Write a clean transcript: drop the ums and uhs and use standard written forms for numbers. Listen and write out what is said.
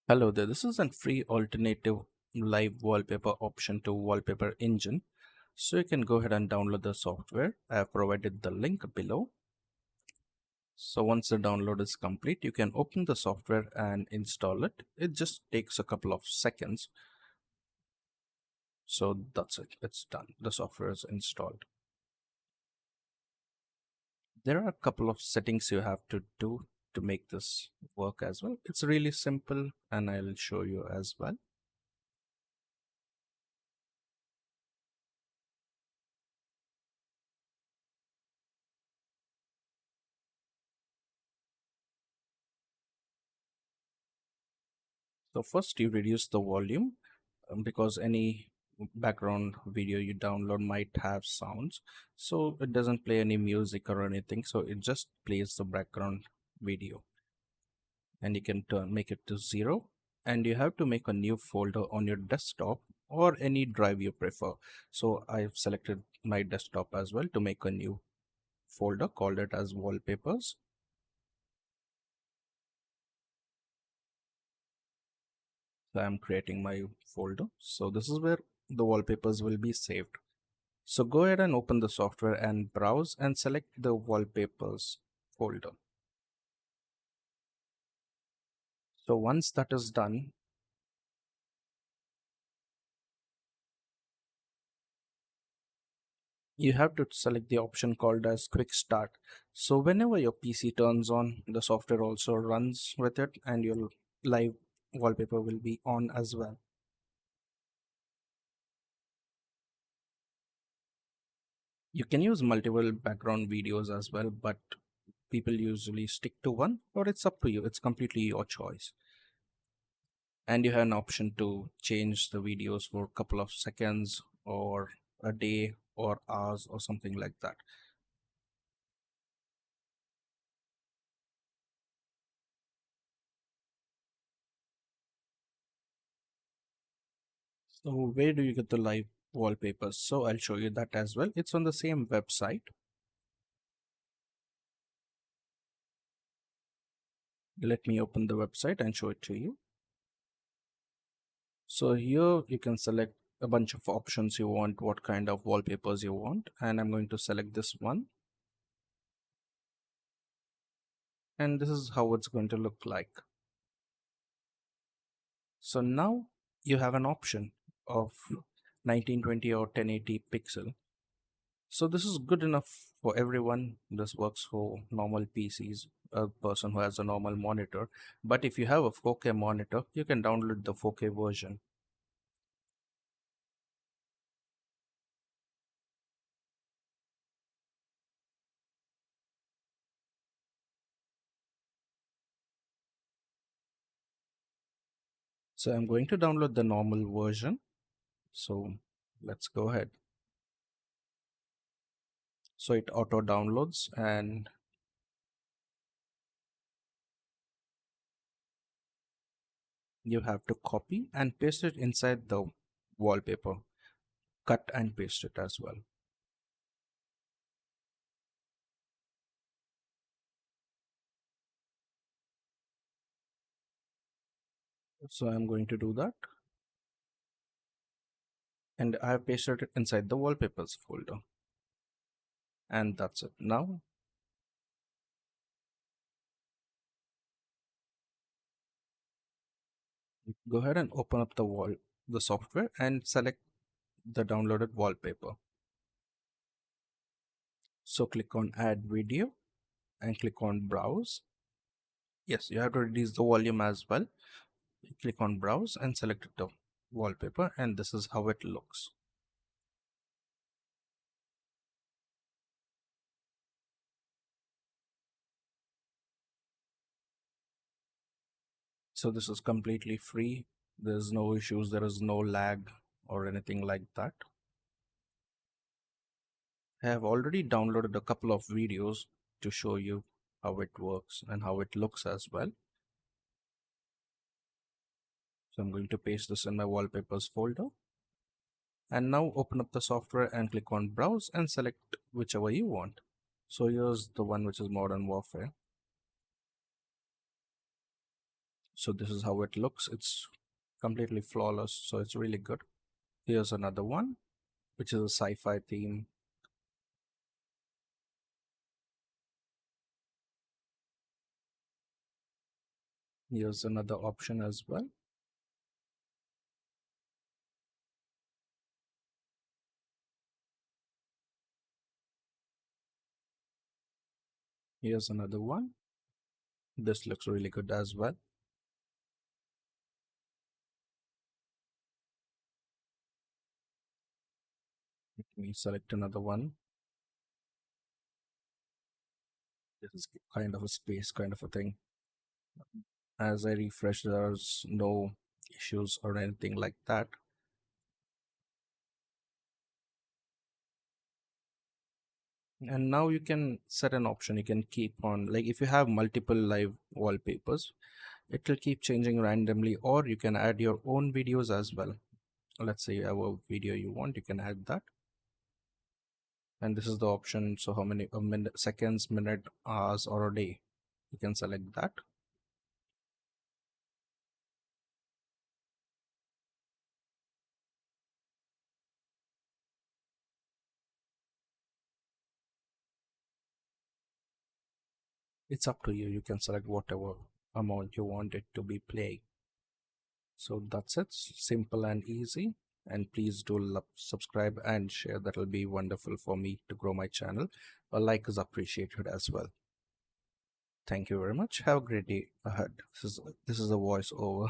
Hello there, this is a free alternative live wallpaper option to Wallpaper Engine. So you can go ahead and download the software. I have provided the link below. So once the download is complete, you can open the software and install it. It just takes a couple of seconds. So that's it, it's done. The software is installed. There are a couple of settings you have to do to make this work as well. It's really simple and I'll show you as well. So first you reduce the volume because any background video you download might have sounds, so it doesn't play any music or anything, so it just plays the background video. And you can make it to 0, and you have to make a new folder on your desktop or any drive you prefer. So I've selected my desktop as well to make a new folder, called it as Wallpapers. So I'm creating my folder, so this is where the wallpapers will be saved. So go ahead and open the software and browse and select the wallpapers folder. So once that is done, you have to select the option called as quick start. So whenever your PC turns on, the software also runs with it and your live wallpaper will be on as well. You can use multiple background videos as well, but people usually stick to one, or it's up to you. It's completely your choice. And you have an option to change the videos for a couple of seconds or a day or hours or something like that. So where do you get the live wallpapers? So I'll show you that as well. It's on the same website. Let me open the website and show it to you. So here you can select a bunch of options you want, what kind of wallpapers you want, and I'm going to select this one, and this is how it's going to look like. So now you have an option of 1920 or 1080 pixel. So this is good enough for everyone. This works for normal PCs, a person who has a normal monitor. But if you have a 4K monitor, you can download the 4K version. So I'm going to download the normal version. So let's go ahead. So it auto downloads, and you have to copy and paste it inside the wallpaper. Cut and paste it as well. So I'm going to do that. And I have pasted it inside the wallpapers folder. And that's it. Now go ahead and open up the software and select the downloaded wallpaper. So click on add video and click on browse. Yes, you have to reduce the volume as well. Click on browse and select the wallpaper, and this is how it looks. So this is completely free. There's no issues, there is no lag or anything like that. I have already downloaded a couple of videos to show you how it works and how it looks as well. So I'm going to paste this in my wallpapers folder. And now open up the software and click on browse and select whichever you want. So here's the one which is Modern Warfare. So this is how it looks. It's completely flawless, so it's really good. Here's another one, which is a sci-fi theme. Here's another option as well. Here's another one. This looks really good as well. Let me select another one. This is kind of a space kind of a thing. As I refresh, there's no issues or anything like that. And now you can set an option. You can keep on, like if you have multiple live wallpapers, it will keep changing randomly, or you can add your own videos as well. Let's say you have a video you want, you can add that. And this is the option. So how many a minute, seconds, minute, hours, or a day, you can select that. It's up to you. You can select whatever amount you want it to be playing. So that's it. Simple and easy. And please do subscribe and share. That will be wonderful for me to grow my channel. A like is appreciated as well. Thank you very much. Have a great day ahead. This is a voice over.